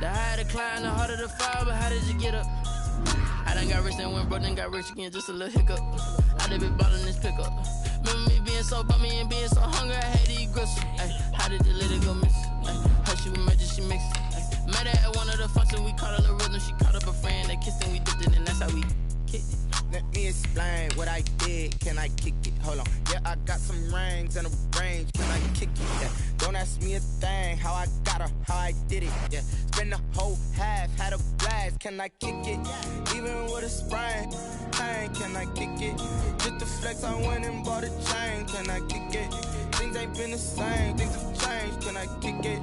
The higher the climb, the harder the fall, but how did you get up? I done got rich, then went broke, then got rich again, just a little hiccup. I done been ballin' this pickup. Remember me being so bummy and being so hungry, I had to eat gristle. Ay, how did the lady go miss? Her she was magic, she mixed it. Met her at one of the functions, we caught a little rhythm. She caught up a friend, they kissed and we dipped it, and that's how we kicked it. Let me explain what I did. Can I kick it? Hold on. Yeah, I got some rings and a range. Can I kick it? Yeah. Don't ask me a thing. How I got her, how I did it. Yeah. Spend the whole half, had a blast. Can I kick it? Even with a sprain, pain. Can I kick it? Just to flex, I went and bought a chain. Can I kick it? Things ain't been the same. Things have changed. Can I kick it?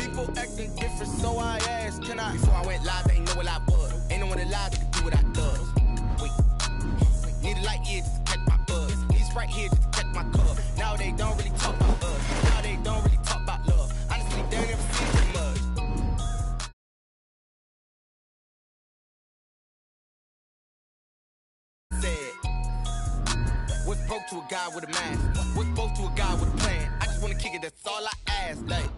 People acting different, so I asked. Can I? Before I went live, they ain't know what I was. Ain't no one alive that can do what I does. Need a light year just to catch my buzz. He's right here just to catch my cup. Now they don't really talk about us. Now they don't really talk about love. Honestly, they never seen too much. Said, what's broke to a guy with a mask? What's broke to a guy with a plan? I just wanna kick it, that's all I ask. Like,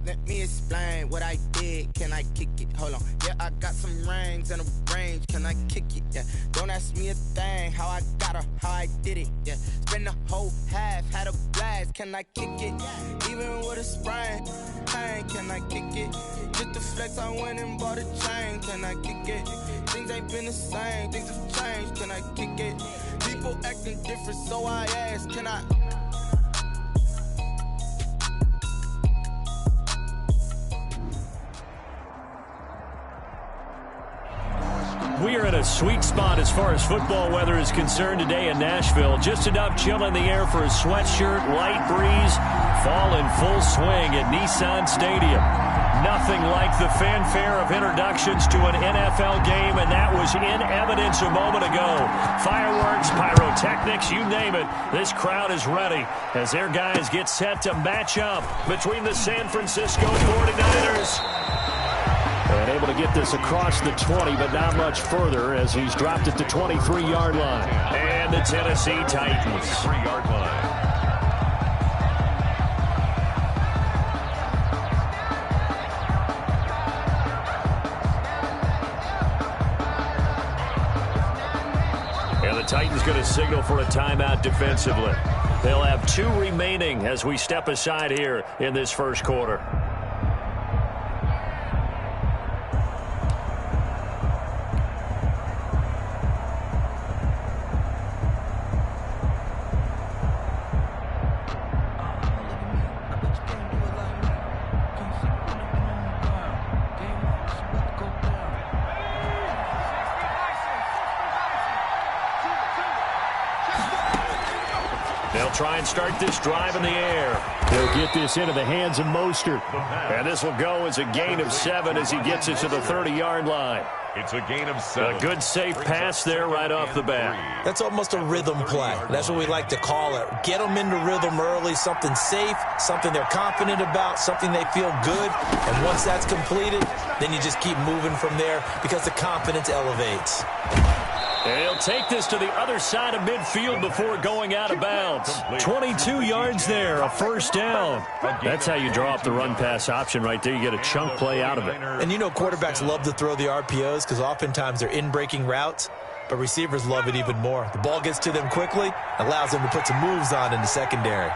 let me explain what I did. Can I kick it? Hold on. Yeah, I got some rings and a range. Can I kick it? Yeah. Don't ask me a thing. How I got her, how I did it. Yeah. Spend the whole half, had a blast. Can I kick it? Even with a sprain, pain. Can I kick it? Just to flex, I went and bought a chain. Can I kick it? Things ain't been the same. Things have changed. Can I kick it? People acting different, so I asked. Can I? We are in a sweet spot as far as football weather is concerned today in Nashville. Just enough chill in the air for a sweatshirt, light breeze, fall in full swing at Nissan Stadium. Nothing like the fanfare of introductions to an NFL game, and that was in evidence a moment ago. Fireworks, pyrotechnics, you name it. This crowd is ready as their guys get set to match up between the San Francisco 49ers. And able to get this across the 20, but not much further as he's dropped at the 23-yard line. And the Tennessee Titans. 3-yard line. And the Titans going to signal for a timeout defensively. They'll have 2 remaining as we step aside here in this first quarter. They'll try and start this drive in the air. They'll get this into the hands of Mostert. And this will go as a gain of 7 as he gets it to the 30-yard line. It's a gain of 7. A good safe pass there right off the bat. That's almost a rhythm play. That's what we like to call it. Get them into rhythm early, something safe, something they're confident about, something they feel good. And once that's completed, then you just keep moving from there because the confidence elevates. And he'll take this to the other side of midfield before going out of bounds. 22 yards there, a first down. That's how you draw up the run-pass option right there. You get a chunk play out of it. And you know quarterbacks love to throw the RPOs because oftentimes they're in-breaking routes, but receivers love it even more. The ball gets to them quickly, allows them to put some moves on in the secondary.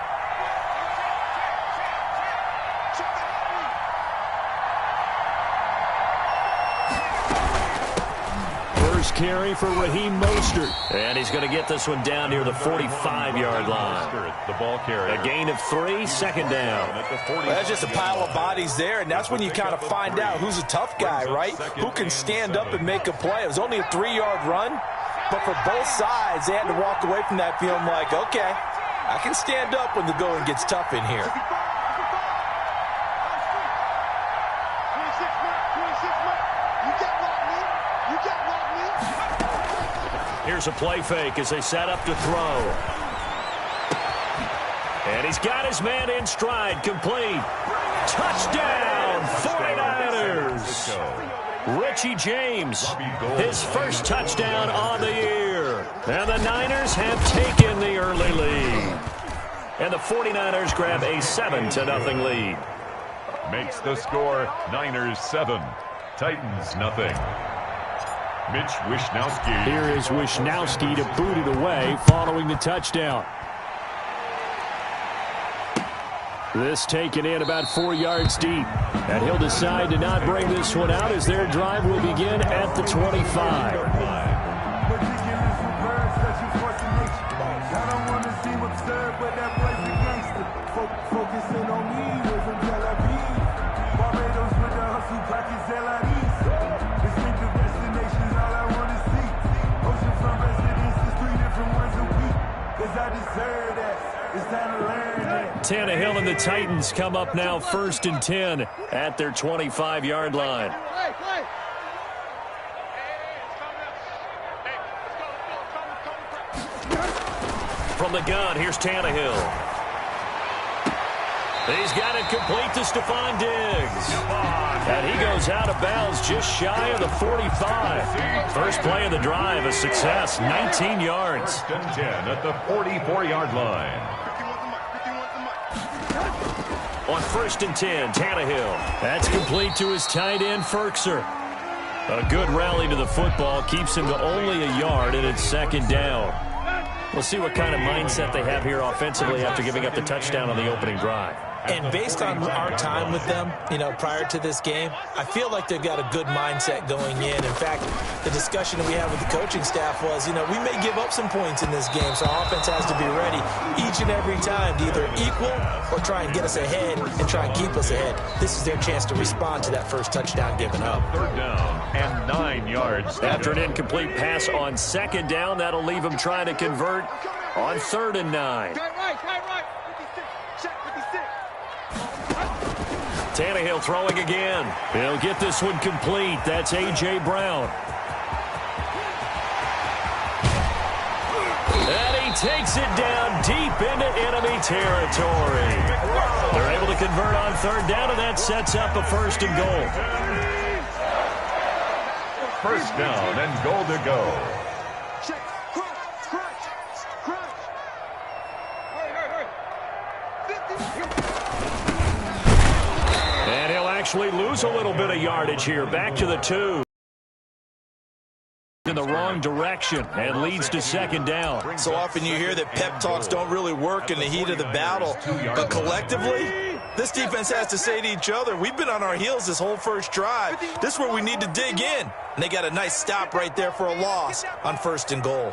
Carry for Raheem Mostert. And he's going to get this one down near the 45-yard line. The ball carrier. A gain of 3, second down. Well, that's just a pile of bodies there, and that's when you kind of find out who's a tough guy, right? Who can stand up and make a play. It was only a 3-yard run, but for both sides, they had to walk away from that feeling like, okay, I can stand up when the going gets tough in here. Here's a play fake as they set up to throw. And he's got his man in stride, complete. Touchdown, 49ers. Richie James, his first touchdown on the year. And the Niners have taken the early lead. And the 49ers grab a 7-0 lead. makes the score Niners 7, Titans nothing. Mitch Wishnowsky. Here is Wishnowsky to boot it away following the touchdown. This taken in about 4 yards deep. And he'll decide to not bring this one out as their drive will begin at the 25. Tannehill and the Titans come up now 1st and 10 at their 25-yard line. From the gun, here's Tannehill. He's got it complete to Stephon Diggs. And he goes out of bounds just shy of the 45. First play of the drive, a success, 19 yards. 1st and 10 at the 44-yard line. On 1st and 10, Tannehill. That's complete to his tight end, Ferkser. A good rally to the football keeps him to only a yard, and it's 2nd down. We'll see what kind of mindset they have here offensively after giving up the touchdown on the opening drive. And based on our time with them, prior to this game, I feel like they've got a good mindset going in. In fact, the discussion that we had with the coaching staff was, we may give up some points in this game, so our offense has to be ready each and every time to either equal or try and get us ahead and try and keep us ahead. This is their chance to respond to that first touchdown given up. 3rd down and 9 yards. After an incomplete pass on 2nd down, that'll leave him trying to convert on 3rd and 9. Tannehill throwing again. He'll get this one complete. That's A.J. Brown. And he takes it down deep into enemy territory. They're able to convert on 3rd down, and that sets up a 1st and goal. 1st down and goal to go. And he'll actually lose a little bit of yardage here. Back to the 2. In the wrong direction and leads to 2nd down. So often you hear that pep talks don't really work in the heat of the battle. But collectively, this defense has to say to each other, we've been on our heels this whole first drive. This is where we need to dig in. And they got a nice stop right there for a loss on 1st and goal.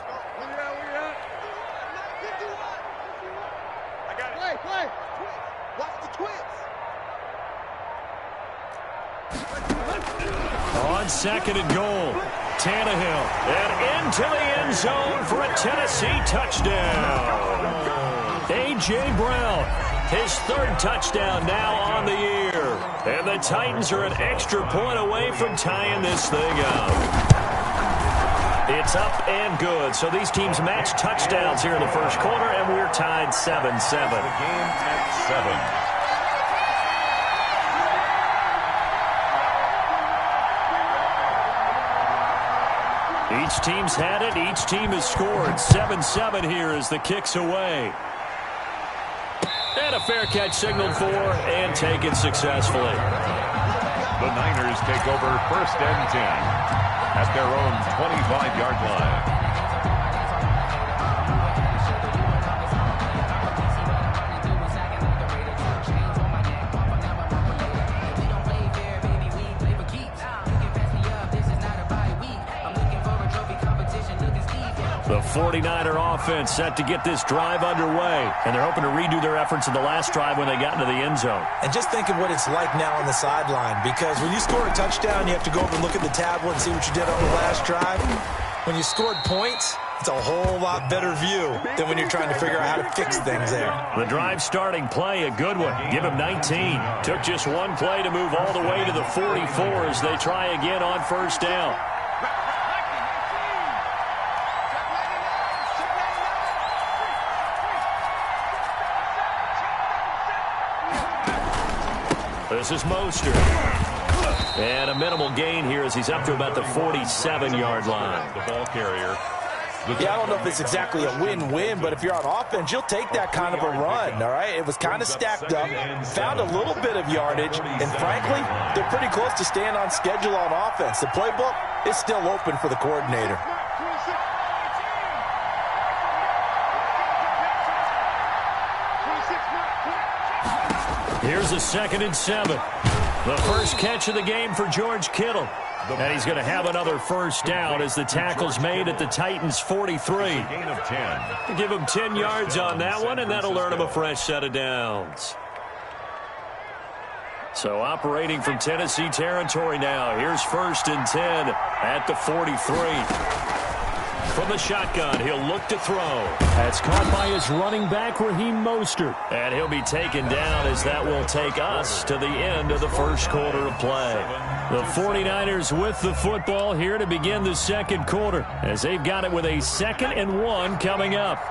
On 2nd and goal, Tannehill. And into the end zone for a Tennessee touchdown. A.J. Brown, his 3rd touchdown now on the year. And the Titans are an extra point away from tying this thing up. It's up and good. So these teams match touchdowns here in the first quarter, and we're tied 7-7. The game at 7. Each team's had it. Each team has scored. 7-7 here as the kick's away. And a fair catch signaled for and taken successfully. The Niners take over 1st and 10 at their own 25-yard line. The 49er offense set to get this drive underway, and they're hoping to redo their efforts in the last drive when they got into the end zone. And just think of what it's like now on the sideline, because when you score a touchdown, you have to go over and look at the tablet and see what you did on the last drive. When you scored points, it's a whole lot better view than when you're trying to figure out how to fix things there. The drive starting play, a good one. Give him 19. Took just one play to move all the way to the 44 as they try again on 1st down. This is Mostert. And a minimal gain here as he's up to about the 47-yard line. The ball carrier, Yeah, I don't know if it's exactly a win-win, but if you're on offense, you'll take that kind of a run, all right? It was kind of stacked up, found a little bit of yardage, and frankly, they're pretty close to staying on schedule on offense. The playbook is still open for the coordinator. Here's a 2nd and 7. The first catch of the game for George Kittle. And he's going to have another first down as the tackle's made at the Titans' 43. Gain of 10. Give him 10 yards on that one, and that'll earn him a fresh set of downs. So operating from Tennessee territory now. Here's 1st and 10 at the 43. From the shotgun, he'll look to throw. That's caught by his running back, Raheem Mostert. And he'll be taken down as that will take us to the end of the first quarter of play. The 49ers with the football here to begin the second quarter as they've got it with a 2nd and 1 coming up.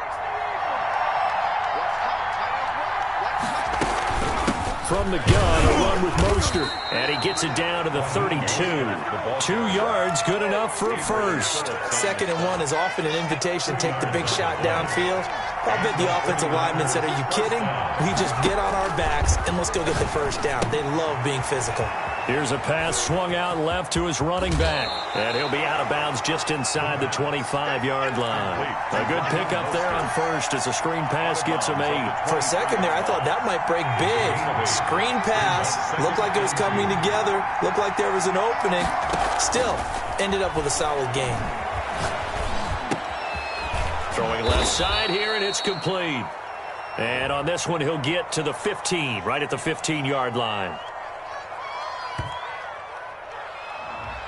From the gun, a run with Mostert. And he gets it down to the 32. 2 yards, good enough for a first. 2nd and 1 is often an invitation to take the big shot downfield. I bet the offensive lineman said, are you kidding? We just get on our backs and let's go get the first down. They love being physical. Here's a pass swung out left to his running back. And he'll be out of bounds just inside the 25-yard line. A good pickup there on first as a screen pass gets him 8. For a second there, I thought that might break big. Screen pass. Looked like it was coming together. Looked like there was an opening. Still, ended up with a solid game. Throwing left side here, and it's complete. And on this one, he'll get to the 15, right at the 15-yard line.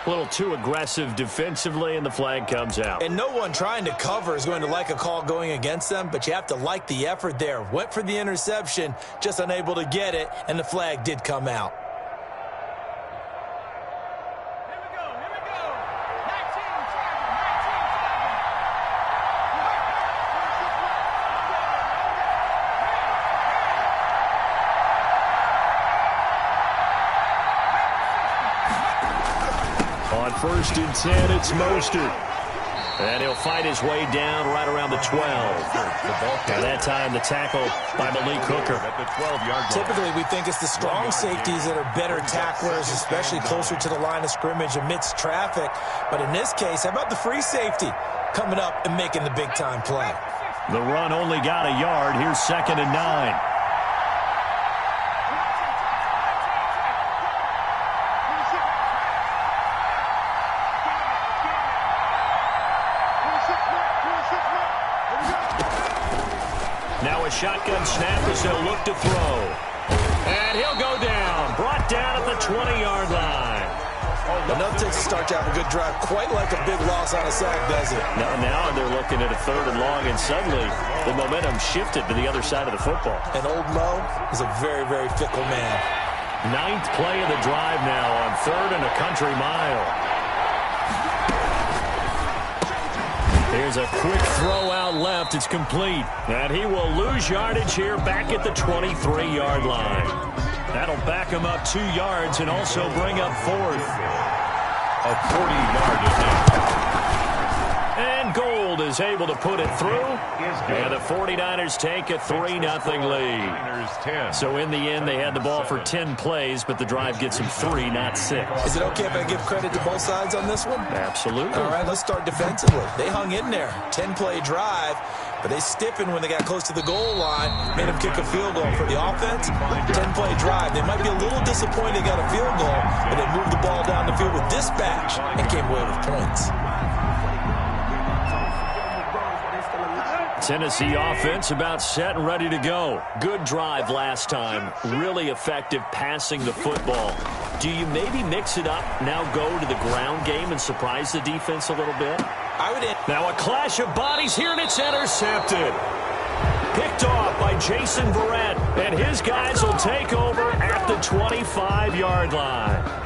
A little too aggressive defensively, and the flag comes out. And no one trying to cover is going to like a call going against them, but you have to like the effort there. Went for the interception, just unable to get it, and the flag did come out. On 1st and 10, it's Mostert. And he'll fight his way down right around the 12. By that time, the tackle by Malik Hooker. Typically, we think it's the strong safeties that are better tacklers, especially closer to the line of scrimmage amidst traffic. But in this case, how about the free safety coming up and making the big-time play? The run only got a yard. Here's 2nd and 9. Now a shotgun snap as he'll look to throw. And he'll go down. Brought down at the 20-yard line. Enough to start to have a good drive. Quite like a big loss on a sack, does it? Now they're looking at a 3rd and long, and suddenly the momentum shifted to the other side of the football. And old Mo is a very, very fickle man. 9th play of the drive now on 3rd and a country mile. Here's a quick throw out left. It's complete. And he will lose yardage here back at the 23-yard line. That'll back him up 2 yards and also bring up 4th. A 40-yard attempt. And Gold is able to put it through. And the 49ers take a 3-0 lead. So in the end, they had the ball for 10 plays, but the drive gets them 3, not 6. Is it okay if I give credit to both sides on this one? Absolutely. All right, let's start defensively. They hung in there. 10-play drive, but they stiffened when they got close to the goal line, made them kick a field goal. For the offense, 10-play drive. They might be a little disappointed they got a field goal, but they moved the ball down the field with dispatch and came away with points. Tennessee offense about set and ready to go. Good drive last time. Really effective passing the football. Do you maybe mix it up, now go to the ground game and surprise the defense a little bit? Now a clash of bodies here, and it's intercepted. Picked off by Jason Verrett, and his guys will take over at the 25-yard line.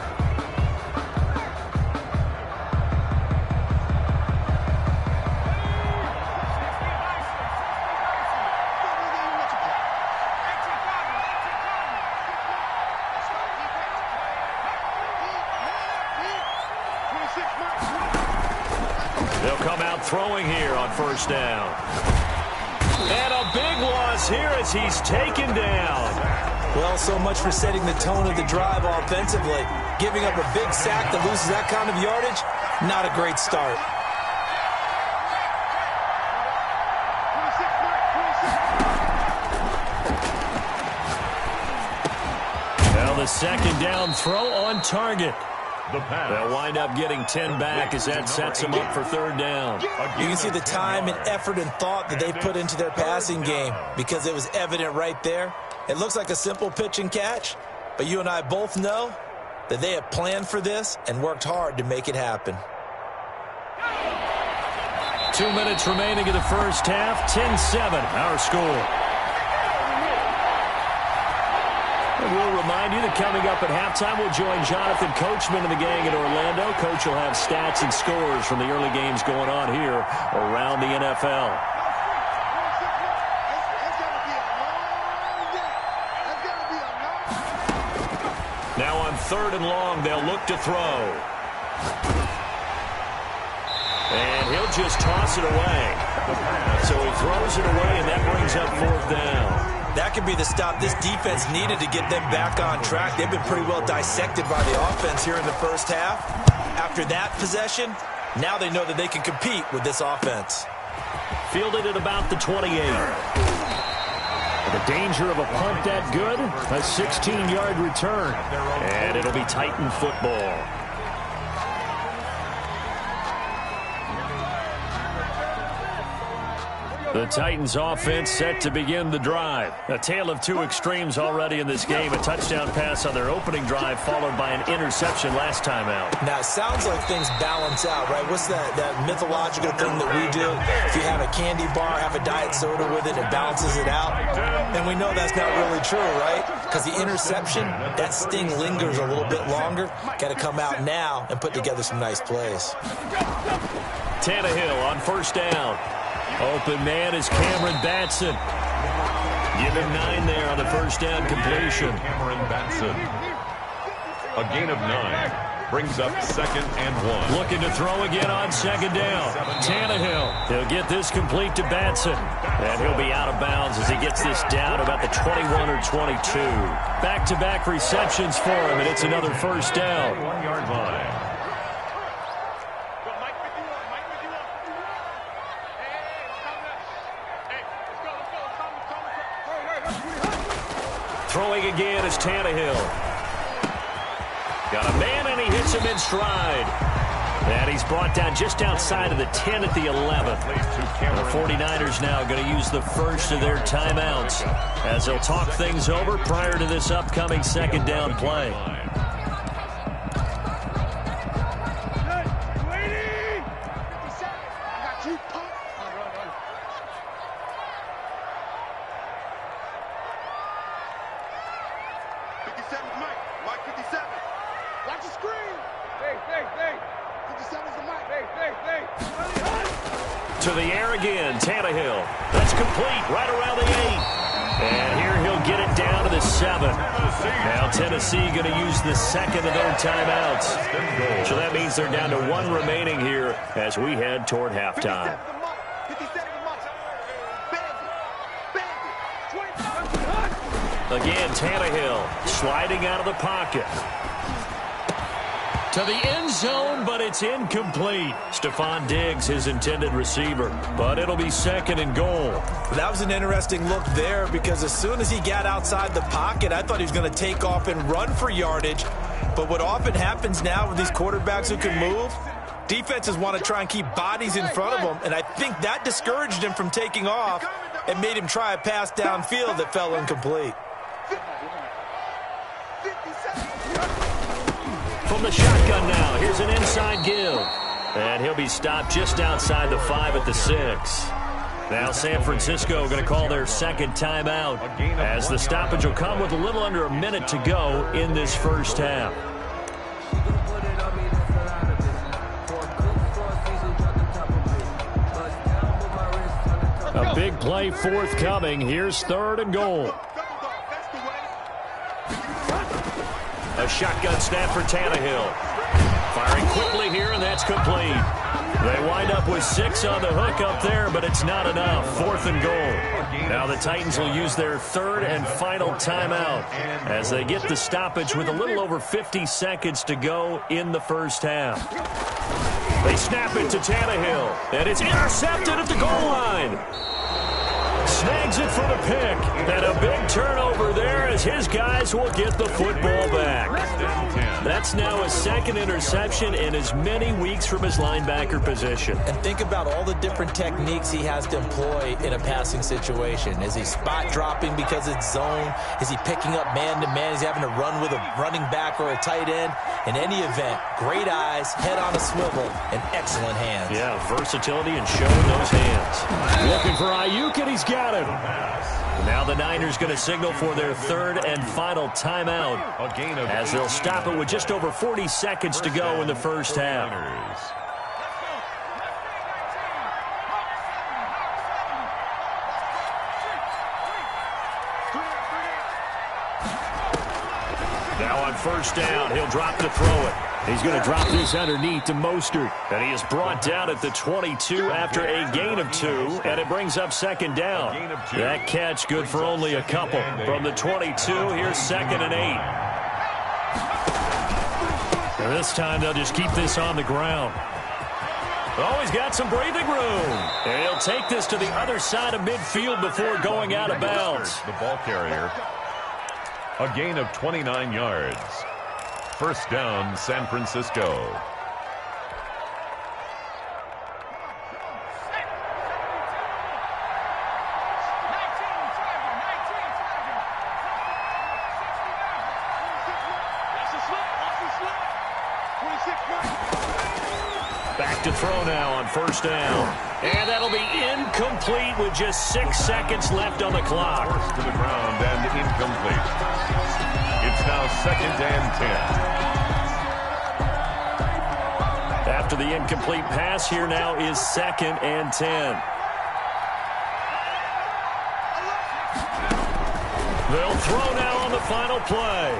They'll come out throwing here on first down. And a big loss here as he's taken down. Well, so much for setting the tone of the drive offensively. Giving up a big sack that loses that kind of yardage, not a great start. Well, the second down throw on target. They'll wind up getting 10 back as that sets them up for third down. You can see the time and effort and thought that they put into their passing game because it was evident right there. It looks like a simple pitch and catch, but you and I both know that they have planned for this and worked hard to make it happen. 2 minutes remaining in the first half, 10-7, our score. And we'll remind you that coming up at halftime, we'll join Jonathan Coachman and the gang in Orlando. Coach will have stats and scores from the early games going on here around the NFL. Now on third and long, they'll look to throw. And he'll just toss it away. So he throws it away, and that brings up fourth down. That could be the stop this defense needed to get them back on track. They've been pretty well dissected by the offense here in the first half. After that possession, now they know that they can compete with this offense. Fielded at about the 28. The danger of a punt that good, a 16-yard return. And it'll be Titan football. The Titans offense set to begin the drive. A tale of two extremes already in this game. A touchdown pass on their opening drive followed by an interception last time out. Now, it sounds like things balance out, right? What's that mythological thing that we do? If you have a candy bar, have a diet soda with it, it balances it out. And we know that's not really true, right? Because the interception, that sting lingers a little bit longer. Got to come out now and put together some nice plays. Tannehill on first down. Open man is Cameron Batson. Give him 9 there on the first down completion. Cameron Batson. A gain of 9 brings up 2nd and 1. Looking to throw again on second down. Tannehill. He'll get this complete to Batson. And he'll be out of bounds as he gets this down about the 21 or 22. Back-to-back receptions for him, and it's another first down. 1-yard line. Throwing again is Tannehill. Got a man, and he hits him in stride. And he's brought down just outside of the 10 at the 11. The 49ers now going to use the first of their timeouts as they'll talk things over prior to this upcoming second down play. To the air again, Tannehill. That's complete, right around the 8. And here he'll get it down to the 7. Now Tennessee going to use the second of their timeouts. So that means they're down to 1 remaining here as we head toward halftime. Again, Tannehill sliding out of the pocket. To the end zone, but it's incomplete. Stephon Diggs, his intended receiver. But it'll be 2nd and goal. That was an interesting look there because as soon as he got outside the pocket, I thought he was going to take off and run for yardage. But what often happens now with these quarterbacks who can move, defenses want to try and keep bodies in front of them. And I think that discouraged him from taking off and made him try a pass downfield that fell incomplete. From the shotgun now, here's an inside give. And he'll be stopped just outside the 5 at the 6. Now San Francisco going to call their second timeout as the stoppage will come with a little under a minute to go in this first half. A big play forthcoming. Here's 3rd and goal. A shotgun snap for Tannehill. Firing quickly here, and that's complete. They wind up with 6 on the hook up there, but it's not enough. 4th and goal. Now the Titans will use their 3rd and final timeout as they get the stoppage with a little over 50 seconds to go in the first half. They snap it to Tannehill, and it's intercepted at the goal line. Snags it for the pick, and a big turnover there as his guys will get the football back. That's now his 2nd interception in as many weeks from his linebacker position. And think about all the different techniques he has to employ in a passing situation. Is he spot dropping because it's zone? Is he picking up man-to-man? Is he having to run with a running back or a tight end? In any event, great eyes, head on a swivel, and excellent hands. Yeah, versatility and showing those hands. Looking for Ayuk, and he's got him. Now the Niners going to signal for their 3rd and final timeout as they'll stop it with just over 40 seconds to go in the first half. Now on first down, he'll drop to throw it. He's going to drop this underneath to Mostert. And he is brought down at the 22 after a gain of 2, and it brings up 2nd down. That catch good for only a couple. From the 22, here's 2nd and 8. And this time they'll just keep this on the ground. Oh, he's got some breathing room. And he'll take this to the other side of midfield before going out of bounds. The ball carrier. A gain of 29 yards. First down, San Francisco. Back to throw now on first down. And that'll be incomplete with just 6 seconds left on the clock. Forced to the ground and incomplete. It's now 2nd and 10. After the incomplete pass, here now is 2nd and 10. They'll throw now on the final play.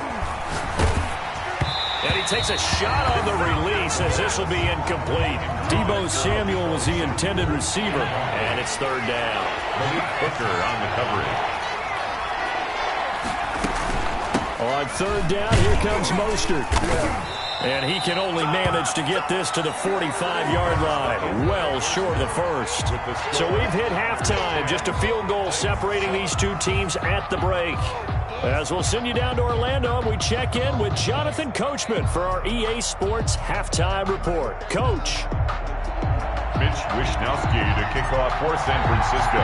And he takes a shot on the release as this will be incomplete. Deebo Samuel was the intended receiver. And it's 3rd down. Hooker on the coverage. On 3rd down, here comes Mostert. And he can only manage to get this to the 45-yard line. Well short of the first. So we've hit halftime. Just a field goal separating these two teams at the break. As we'll send you down to Orlando, and we check in with Jonathan Coachman for our EA Sports Halftime Report. Coach. Mitch Wishnowsky to kick off for San Francisco.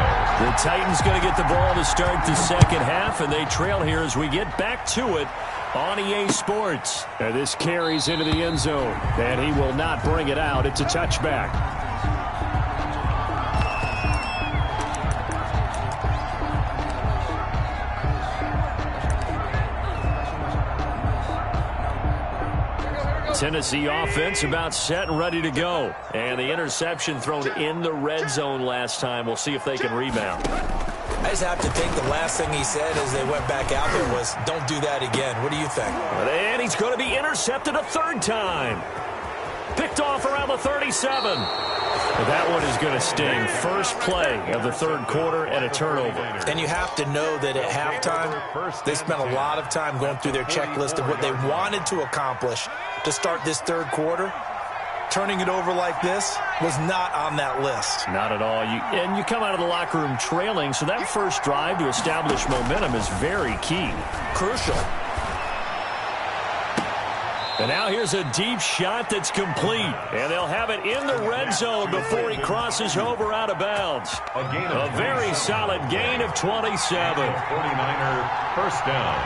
The Titans going to get the ball to start the second half, and they trail here as we get back to it on EA Sports. And this carries into the end zone, and he will not bring it out. It's a touchback. Tennessee offense about set and ready to go. And the interception thrown in the red zone last time. We'll see if they can rebound. I just have to think the last thing he said as they went back out there was, don't do that again. What do you think? And he's going to be intercepted a 3rd time. Picked off around the 37. That one is going to sting. First play of the 3rd quarter and a turnover. And you have to know that at halftime, they spent a lot of time going through their checklist of what they wanted to accomplish to start this 3rd quarter. Turning it over like this was not on that list. Not at all. And you come out of the locker room trailing, so that first drive to establish momentum is very key. Crucial. And now here's a deep shot that's complete. And they'll have it in the red zone before he crosses over out of bounds. A very solid gain of 27. 49er first down.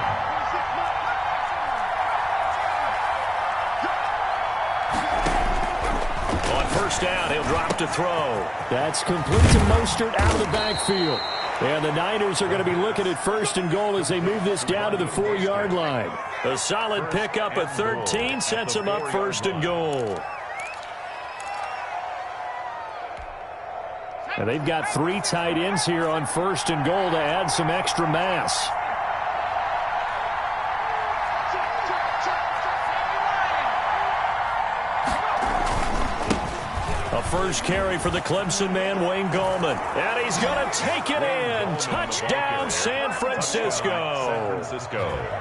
On first down, he'll drop to throw. That's complete to Mostert out of the backfield. And the Niners are going to be looking at 1st and goal as they move this down to the 4-yard line. A solid pickup at 13 sets them up 1st and goal. And they've got 3 tight ends here on 1st and goal to add some extra mass. A first carry for the Clemson man, Wayne Gallman. And he's going to take it in. Touchdown, San Francisco.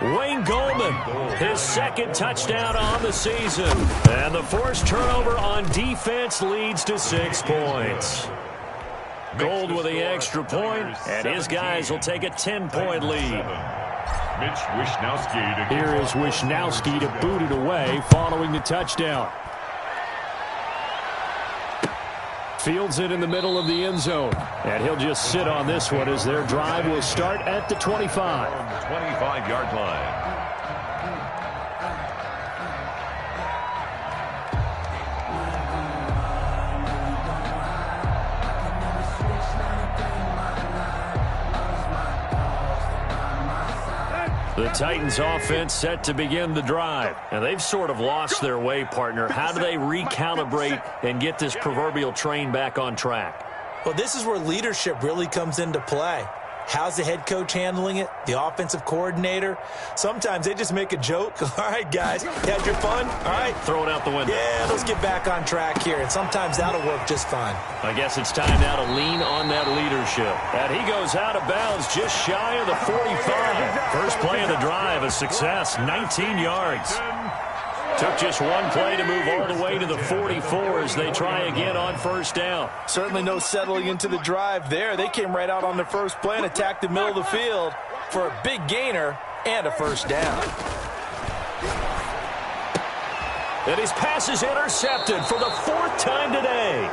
Wayne Gallman, his second touchdown on the season. And the forced turnover on defense leads to 6 points. Gold with the extra point, and his guys will take a 10-point lead. Here is Wisnowski to boot it away following the touchdown. Fields it in the middle of the end zone. And he'll just sit on this one as their drive will start at the 25. 25-yard line. The Titans offense set to begin the drive. And they've sort of lost their way, partner. How do they recalibrate and get this proverbial train back on track? Well, this is where leadership really comes into play. How's the head coach handling it? The offensive coordinator? Sometimes they just make a joke. All right, guys, you had your fun? All right. Throw it out the window. Yeah, let's get back on track here. And sometimes that'll work just fine. I guess it's time now to lean on that leadership. And he goes out of bounds just shy of the 45. First play of the drive, a success, 19 yards. Took just one play to move all the way to the 44 as they try again on first down. Certainly no settling into the drive there. They came right out on the first play and attacked the middle of the field for a big gainer and a first down. And his pass is intercepted for the 4th time today.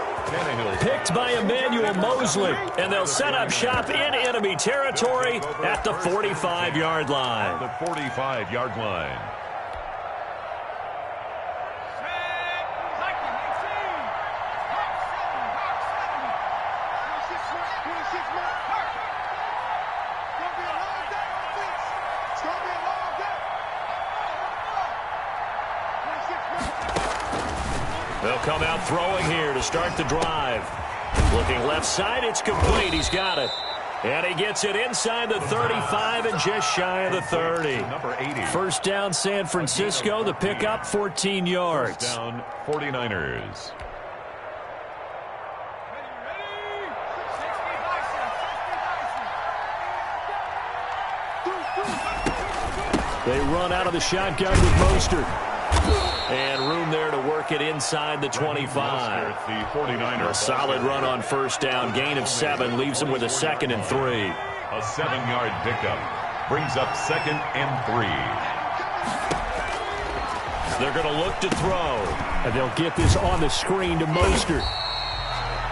Picked by Emmanuel Mosley. And they'll set up shop in enemy territory at the 45-yard line. The 45-yard line. They'll come out throwing here to start the drive. Looking left side, it's complete. He's got it. And he gets it inside the 35 and just shy of the 30. Number 80. First down, San Francisco. The pickup, 14 yards. First down, 49ers. They run out of the shotgun with Mostert. And room there to work it inside the 25. The 49ers. A solid run on first down. Gain of 7 leaves them with a 2nd and 3. A 7-yard pickup brings up 2nd and 3. They're going to look to throw. And they'll get this on the screen to Mostert.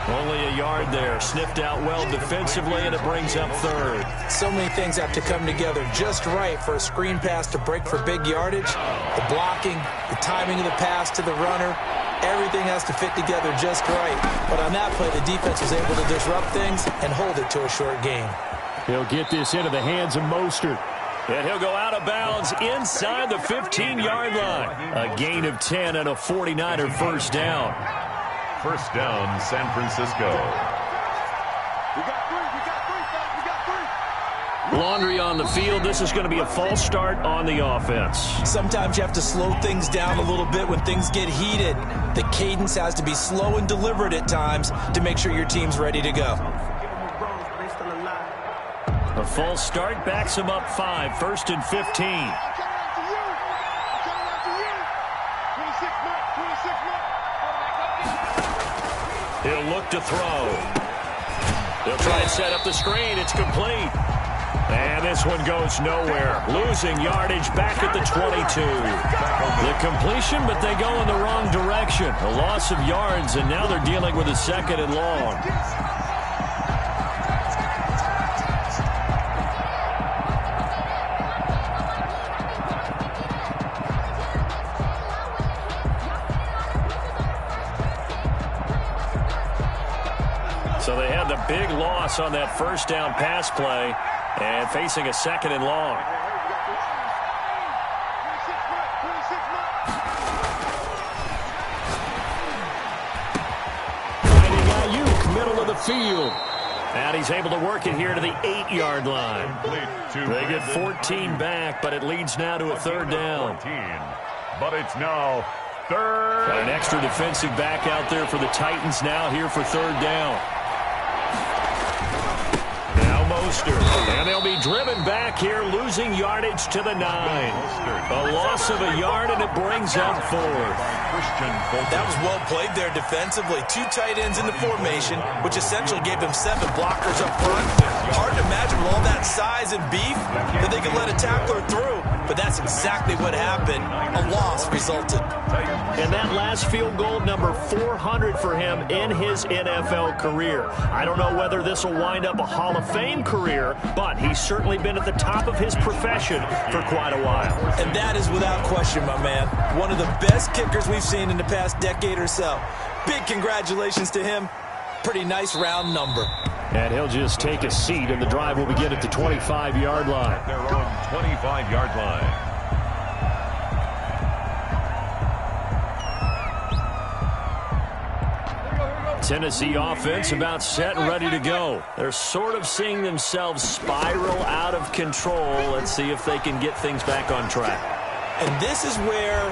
Only a yard there. Sniffed out well defensively, and it brings up 3rd. So many things have to come together just right for a screen pass to break for big yardage. The blocking, the timing of the pass to the runner, everything has to fit together just right. But on that play, the defense was able to disrupt things and hold it to a short gain. He'll get this into the hands of Mostert. And he'll go out of bounds inside the 15-yard line. A gain of 10 and a 49er first down. First down, San Francisco. Laundry on the field. This is going to be a false start on the offense. Sometimes you have to slow things down a little bit when things get heated. The cadence has to be slow and deliberate at times to make sure your team's ready to go. A false start backs him up 5. 1st and 15. He'll look to throw. They'll try and set up the screen. It's complete. And this one goes nowhere. Losing yardage back at the 22. The completion, but they go in the wrong direction. A loss of yards, and now they're dealing with a 2nd and long. So they had the big loss on that first down pass play and facing a 2nd and long. Finding Ayuk, middle of the field. And he's able to work it here to the 8-yard line. They get 14 back, but it leads now to a 3rd down. But it's now third. Got an extra defensive back out there for the Titans now here for third down. And they'll be driven back here, losing yardage to the 9. A loss of a yard, and it brings up 4. That was well played there defensively. 2 tight ends in the formation, which essentially gave them 7 blockers up front. Hard to imagine with all that size and beef that they could let a tackler through. But that's exactly what happened. A loss resulted. And that last field goal, number 400 for him in his NFL career. I don't know whether this will wind up a Hall of Fame career, but he's certainly been at the top of his profession for quite a while. And that is without question, my man. One of the best kickers we've seen in the past decade or so. Big congratulations to him. Pretty nice round number. And he'll just take a seat, and the drive will begin at the 25-yard line. Their own 25-yard line. Tennessee offense about set and ready to go. They're sort of seeing themselves spiral out of control. Let's see if they can get things back on track. And this is where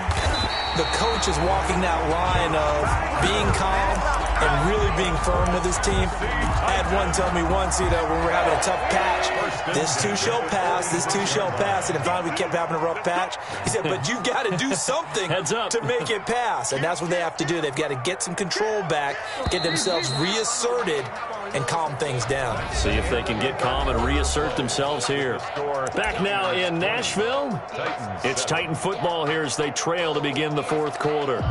the coach is walking that line of being calm and really being firm with his team. I had one tell me once, when we were having a tough patch, this too shall pass, this too shall pass. And finally we kept having a rough patch. He said, but you got to do something to make it pass. And that's what they have to do. They've got to get some control back, get themselves reasserted, and calm things down. See if they can get calm and reassert themselves here. Back now in Nashville, it's Titan football here as they trail to begin the fourth quarter.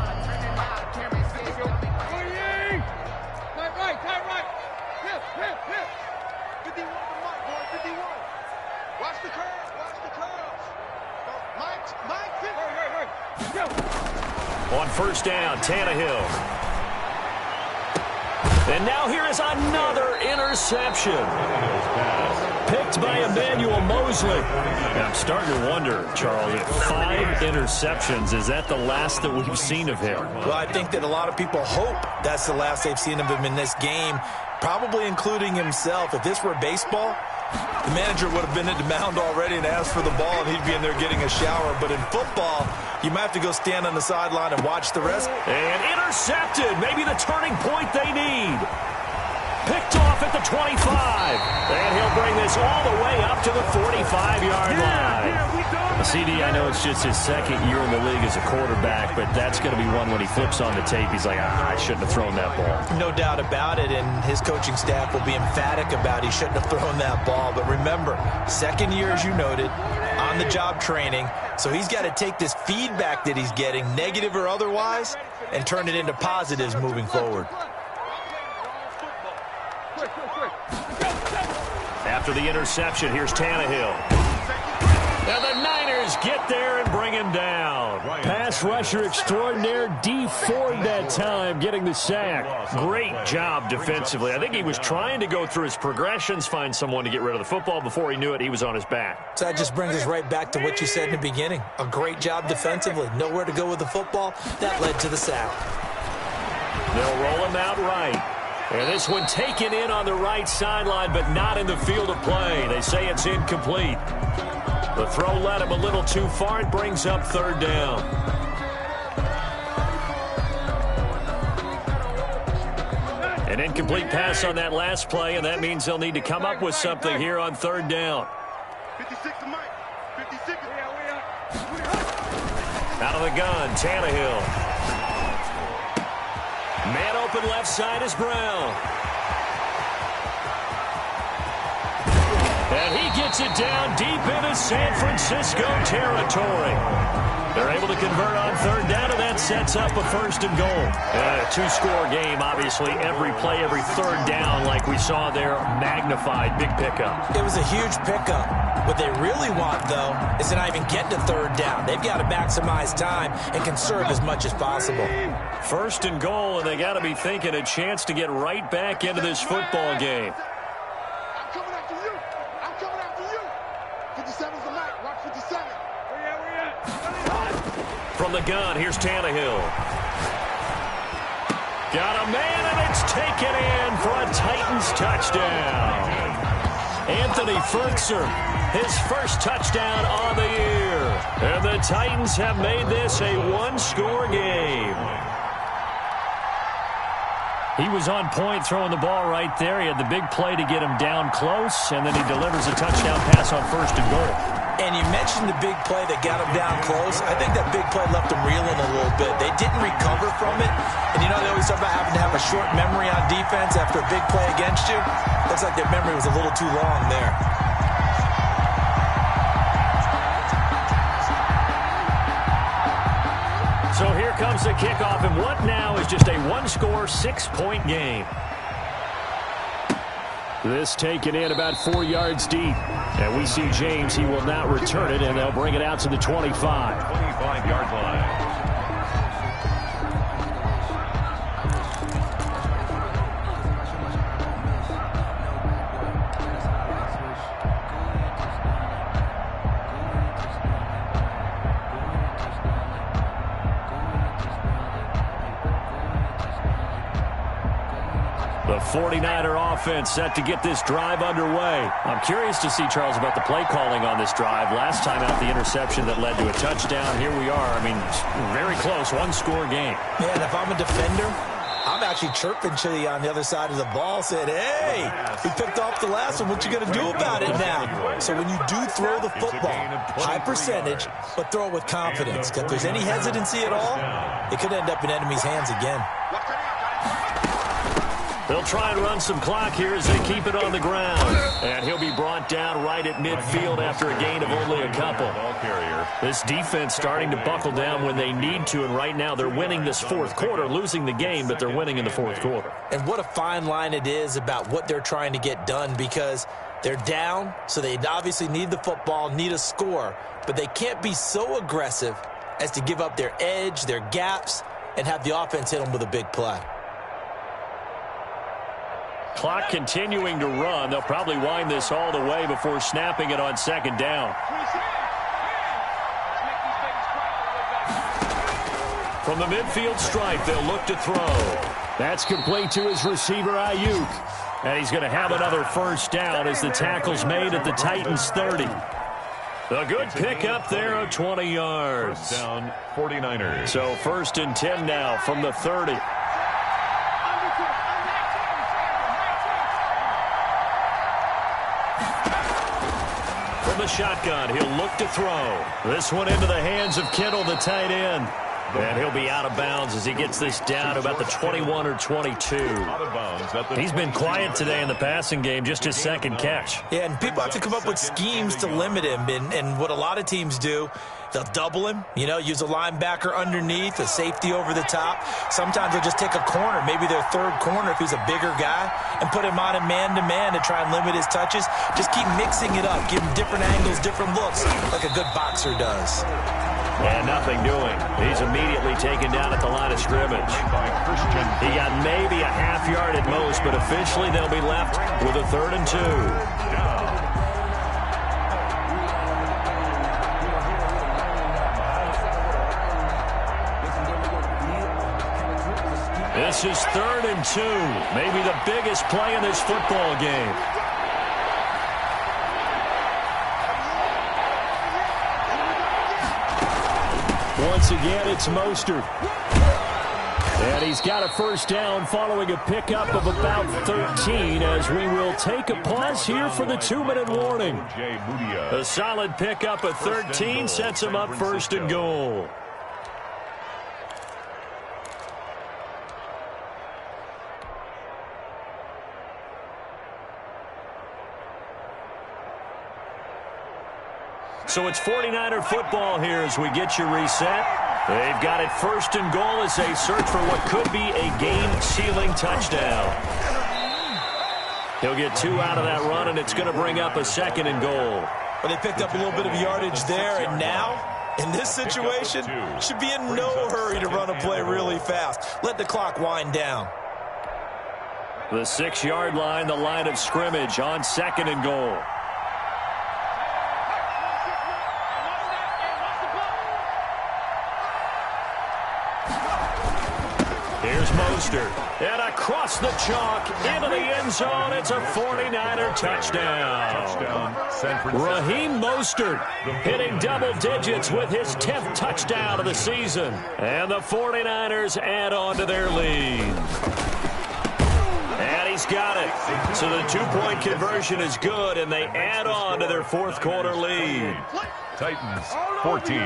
On first down, Tannehill. And now here is another interception. Picked by Emmanuel Mosley. And I'm starting to wonder, Charles, if 5 interceptions, is that the last that we've seen of him? Well, I think that a lot of people hope that's the last they've seen of him in this game, probably including himself. If this were baseball, the manager would have been at the mound already and asked for the ball, and he'd be in there getting a shower. But in football, you might have to go stand on the sideline and watch the rest. And intercepted. Maybe the turning point they need. Picked off at the 25. And he'll bring this all the way up to the 45-yard line. CD, I know it's just his second year in the league as a quarterback, but that's going to be one when he flips on the tape. He's like, I shouldn't have thrown that ball. No doubt about it, and his coaching staff will be emphatic about he shouldn't have thrown that ball. But remember, second year, as you noted, on-the-job training, so he's got to take this feedback that he's getting, negative or otherwise, and turn it into positives moving forward. After the interception, here's Tannehill. Now the Niners get there and bring him down. Pass rusher extraordinaire, D Ford that time, getting the sack. Great job defensively. I think he was trying to go through his progressions, find someone to get rid of the football. Before he knew it, he was on his back. So that just brings us right back to what you said in the beginning. A great job defensively. Nowhere to go with the football. That led to the sack. They'll roll him out right. And this one taken in on the right sideline, but not in the field of play. They say it's incomplete. The throw led him a little too far. It brings up third down. An incomplete pass on that last play, and that means they'll need to come up with something here on third down. 56 to Mike. 56. Out of the gun, Tannehill. Man open left side is Brown. And he gets it down deep into San Francisco territory. They're able to convert on third down, and that sets up a first and goal. A two-score game, obviously. Every play, every third down, like we saw there, magnified. Big pickup. It was a huge pickup. What they really want, though, is to not even get to third down. They've got to maximize time and conserve as much as possible. First and goal, and they got to be thinking a chance to get right back into this football game. I'm coming after you. I'm coming after you. 57's the Mike. Watch 57. From the gun, here's Tannehill. Got a man, and it's taken in for a Titans touchdown. Anthony Fertzer, his first touchdown on the year. And the Titans have made this a one-score game. He was on point throwing the ball right there. He had the big play to get him down close, and then he delivers a touchdown pass on 1st and goal. And you mentioned the big play that got him down close. I think that big play left him reeling a little bit. They didn't recover from it. And, they always talk about having to have a short memory on defense after a big play against you. Looks like their memory was a little too long there. So here comes the kickoff, and what now is just a one-score, 6-point game. This taken in about 4 yards deep. And we see James, he will not return it, and they'll bring it out to the 25. 25-yard line. The 49er offense set to get this drive underway. I'm curious to see, Charles, about the play calling on this drive. Last time out, the interception that led to a touchdown. Here we are. I mean, very close, one-score game. Yeah, and if I'm a defender, I'm actually chirping to you on the other side of the ball, saying, hey, we picked off the last one. What you going to do about it now? So when you do throw the football, high percentage, but throw it with confidence. If there's any hesitancy at all, it could end up in enemy's hands again. They'll try and run some clock here as they keep it on the ground. And he'll be brought down right at midfield after a gain of only a couple. This defense starting to buckle down when they need to, and right now they're winning this fourth quarter, losing the game, but they're winning in the fourth quarter. And what a fine line it is about what they're trying to get done, because they're down, so they obviously need the football, need a score, but they can't be so aggressive as to give up their edge, their gaps, and have the offense hit them with a big play. Clock continuing to run. They'll probably wind this all the way before snapping it on 2nd down. From the midfield stripe, they'll look to throw. That's complete to his receiver, Ayuk. And he's going to have another 1st down as the tackle's made at the Titans' 30. A good pickup there of 20 yards. 1st down, 49ers. So 1st and 10 now from the 30. From the shotgun, he'll look to throw. This one into the hands of Kittle, the tight end. And he'll be out of bounds as he gets this down to about the 21 or 22. He's been quiet today in the passing game, just his 2nd catch. Yeah, and people have to come up with schemes to limit him. And what a lot of teams do, they'll double him, use a linebacker underneath, a safety over the top. Sometimes they'll just take a corner, maybe their 3rd corner if he's a bigger guy, and put him on a man-to-man to try and limit his touches. Just keep mixing it up, give him different angles, different looks, like a good boxer does. And nothing doing. He's immediately taken down at the line of scrimmage. He got maybe a half yard at most, but officially they'll be left with a 3rd and 2. This is 3rd and 2. Maybe the biggest play in this football game. Once again, it's Mostert. And he's got a 1st down following a pickup of about 13 as we will take a pause here for the 2-minute warning. A solid pickup of 13 sets him up 1st and goal. So it's 49er football here as we get you reset. They've got it 1st and goal as they search for what could be a game-sealing touchdown. He'll get 2 out of that run, and it's going to bring up a 2nd and goal. Well, they picked up a little bit of yardage there, and now, in this situation, should be in no hurry to run a play really fast. Let the clock wind down. The 6-yard line, the line of scrimmage on 2nd and goal. Here's Mostert. And across the chalk into the end zone. It's a 49er touchdown. Raheem Mostert hitting double digits with his 10th touchdown of the season. And the 49ers add on to their lead. And he's got it. So the two-point conversion is good, and they add on to their fourth quarter lead. Titans 14.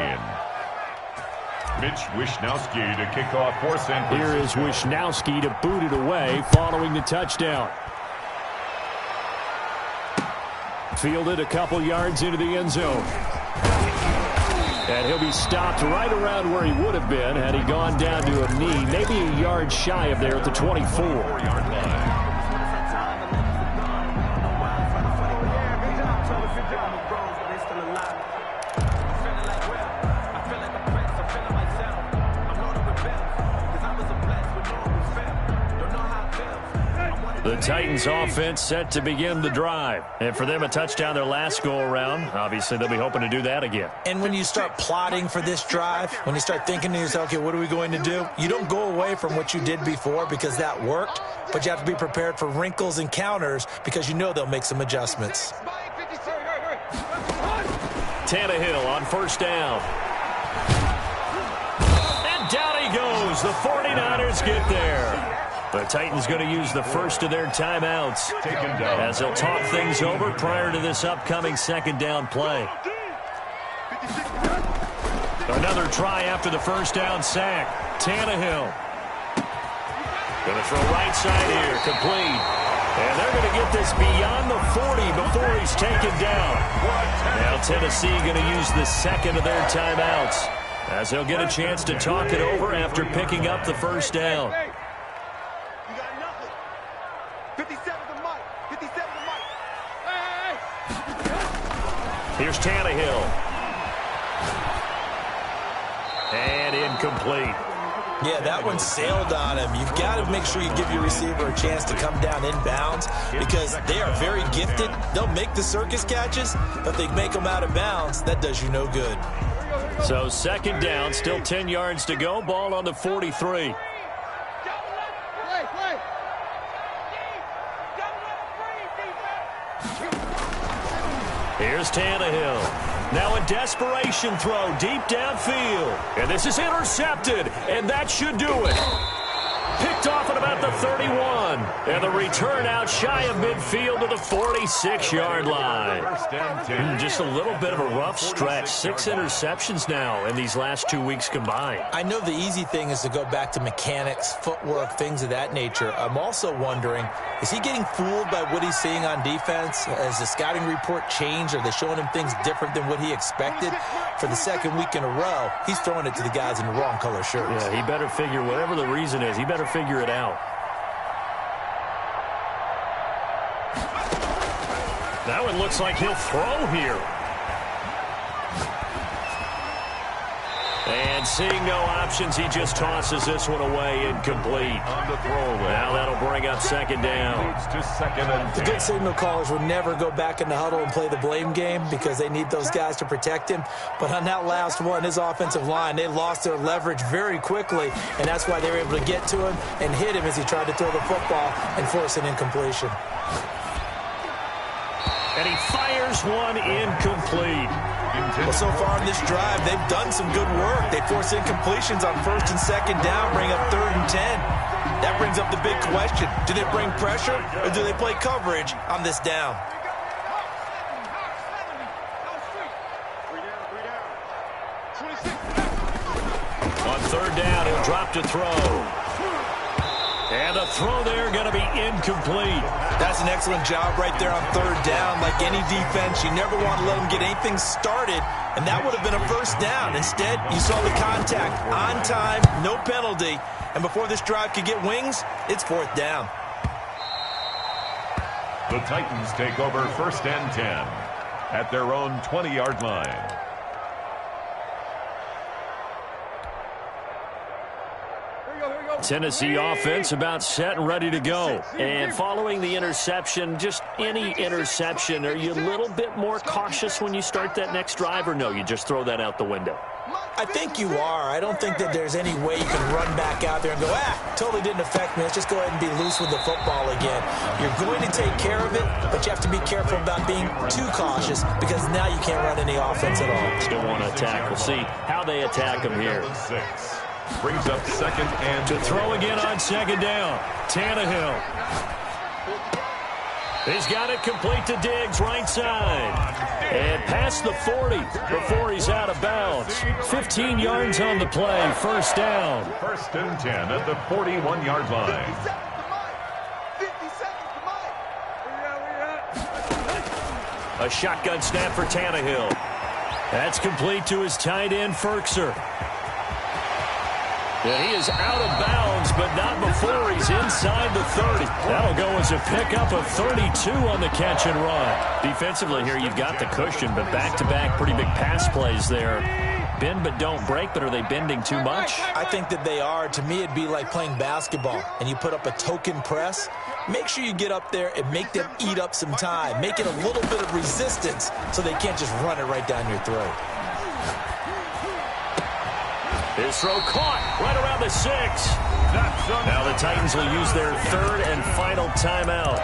Mitch Wishnowsky to kick off for San Francisco. Here is Wishnowsky to boot it away following the touchdown. Fielded a couple yards into the end zone. And he'll be stopped right around where he would have been had he gone down to a knee, maybe a yard shy of there at the 24-yard line. The Titans offense set to begin the drive. And for them, a touchdown their last go-around. Obviously, they'll be hoping to do that again. And when you start plotting for this drive, when you start thinking to yourself, okay, what are we going to do? You don't go away from what you did before because that worked, but you have to be prepared for wrinkles and counters because you know they'll make some adjustments. Tannehill on first down. And down he goes. The 49ers get there. The Titans going to use the first of their timeouts as they'll talk things over prior to this upcoming second down play. Another try after the first down sack. Tannehill. Going to throw right side here, complete. And they're going to get this beyond the 40 before he's taken down. Now Tennessee going to use the second of their timeouts as they'll get a chance to talk it over after picking up the first down. Here's Tannehill. And incomplete. Yeah, that one sailed on him. You've got to make sure you give your receiver a chance to come down inbounds because they are very gifted. They'll make the circus catches, but if they make them out of bounds, that does you no good. So second down, still 10 yards to go. Ball on the 43. Here's Tannehill. Now a desperation throw deep downfield. And this is intercepted, and that should do it. Picked off at about the 31. And the return out shy of midfield to the 46-yard line. Just a little bit of a rough stretch. 6 interceptions now in these last 2 weeks combined. I know the easy thing is to go back to mechanics, footwork, things of that nature. I'm also wondering, is he getting fooled by what he's seeing on defense? Has the scouting report changed? Are they showing him things different than what he expected? For the second week in a row, he's throwing it to the guys in the wrong color shirts. Yeah, he better figure, whatever the reason is, he better figure it out. That one looks like he'll throw here. And seeing no options, he just tosses this one away, incomplete. On the throwaway. Now that'll bring up second down. To second and 10. The good signal callers would never go back in the huddle and play the blame game because they need those guys to protect him. But on that last one, his offensive line, they lost their leverage very quickly, and that's why they were able to get to him and hit him as he tried to throw the football and force an incompletion. And he fires one incomplete. Well, so far in this drive, they've done some good work. They force incompletions on first and second down, bring up 3rd and 10. That brings up the big question. Do they bring pressure or do they play coverage on this down? On 3rd down, he'll drop to throw. And the throw there going to be incomplete. That's an excellent job right there on 3rd down. Like any defense, you never want to let them get anything started, and that would have been a first down. Instead, you saw the contact on time, no penalty, and before this drive could get wings, it's 4th down. The Titans take over 1st and 10 at their own 20-yard line. Tennessee offense about set and ready to go. And following the interception, just any interception, are you a little bit more cautious when you start that next drive, or no, you just throw that out the window? I think you are. I don't think that there's any way you can run back out there and go, totally didn't affect me. Let's just go ahead and be loose with the football again. You're going to take care of it, but you have to be careful about being too cautious because now you can't run any offense at all. Still want to attack. We'll see how they attack them here. Brings up 2nd and to throw again on 2nd down. Tannehill. He's got it complete to Diggs, right side. And past the 40 before he's out of bounds. 15 yards on the play, 1st down. 1st and 10 at the 41-yard line. A shotgun snap for Tannehill. That's complete to his tight end, Ferkser. Yeah, he is out of bounds, but not before he's inside the 30. That'll go as a pickup of 32 on the catch and run. Defensively here, you've got the cushion, but back-to-back pretty big pass plays there. Bend but don't break, but are they bending too much? I think that they are. To me, it'd be like playing basketball, and you put up a token press. Make sure you get up there and make them eat up some time. Make it a little bit of resistance so they can't just run it right down your throat. His throw caught right around the 6. Now the Titans will use their 3rd and final timeout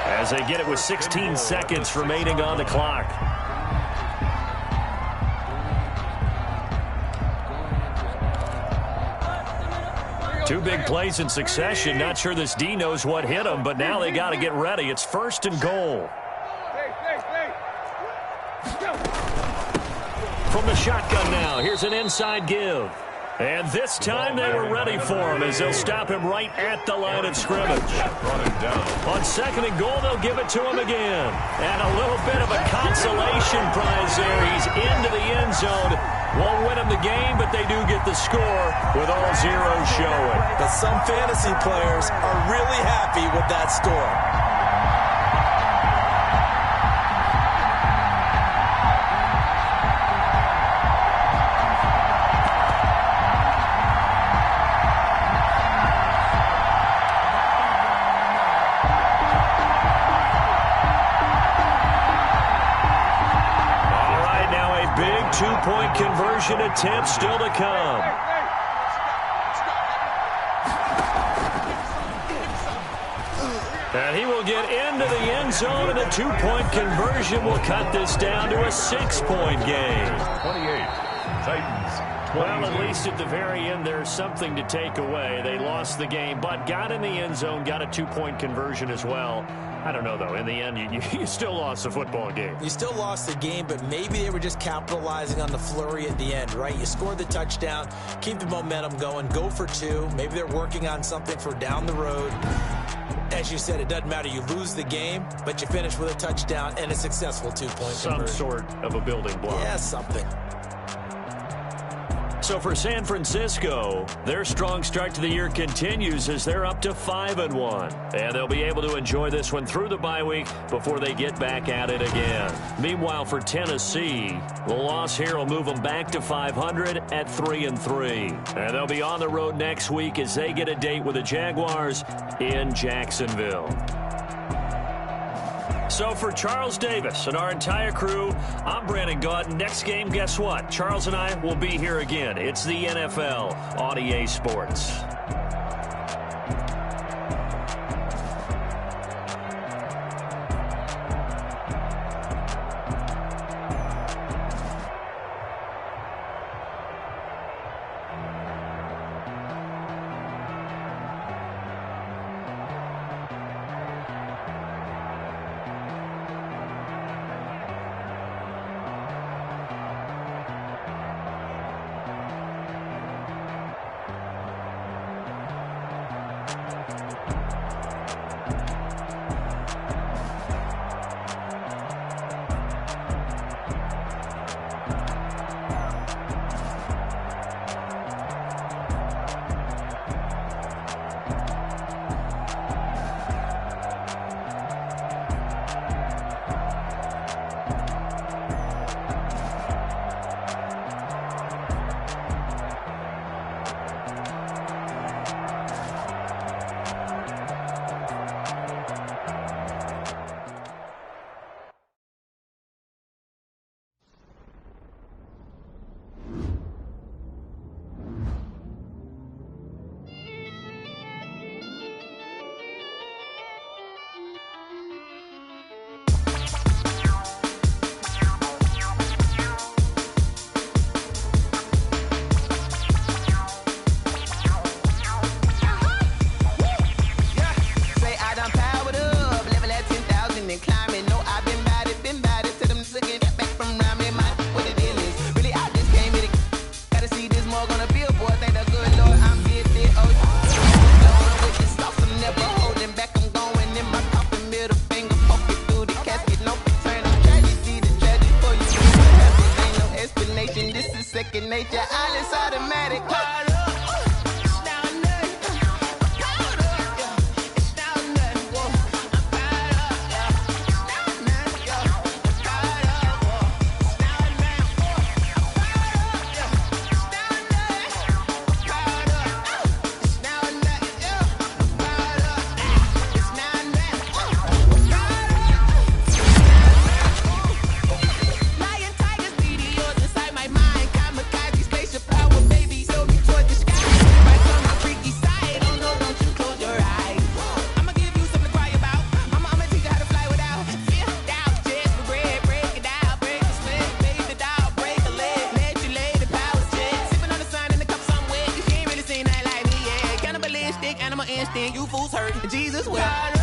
as they get it with 16 seconds remaining on the clock. Two big plays in succession. Not sure this D knows what hit him, but now they got to get ready. It's 1st and goal. From the shotgun now, here's an inside give. And this time they were ready for him as they'll stop him right at the line of scrimmage. On 2nd and goal, they'll give it to him again. And a little bit of a consolation prize there. He's into the end zone. Won't win him the game, but they do get the score with all zeros showing. But some fantasy players are really happy with that score. Two-point conversion attempt still to come. And he will get into the end zone, and the 2-point conversion will cut this down to a 6-point game. 28. Titans 28. Well, at least at the very end, there's something to take away. They lost the game, but got in the end zone, got a 2-point conversion as well. I don't know, though. In the end, you still lost the football game. You still lost the game, but maybe they were just capitalizing on the flurry at the end, right? You scored the touchdown, keep the momentum going, go for 2. Maybe they're working on something for down the road. As you said, it doesn't matter. You lose the game, but you finish with a touchdown and a successful 2-point conversion. Some sort of a building block. Yeah, something. So for San Francisco, their strong start to the year continues as they're up to 5-1. And they'll be able to enjoy this one through the bye week before they get back at it again. Meanwhile, for Tennessee, the loss here will move them back to 500 at 3-3. And they'll be on the road next week as they get a date with the Jaguars in Jacksonville. So for Charles Davis and our entire crew, I'm Brandon Gaudin. Next game, guess what? Charles and I will be here again. It's the NFL on EA Sports. I'ma end stand, you fools hurt. Jesus, well.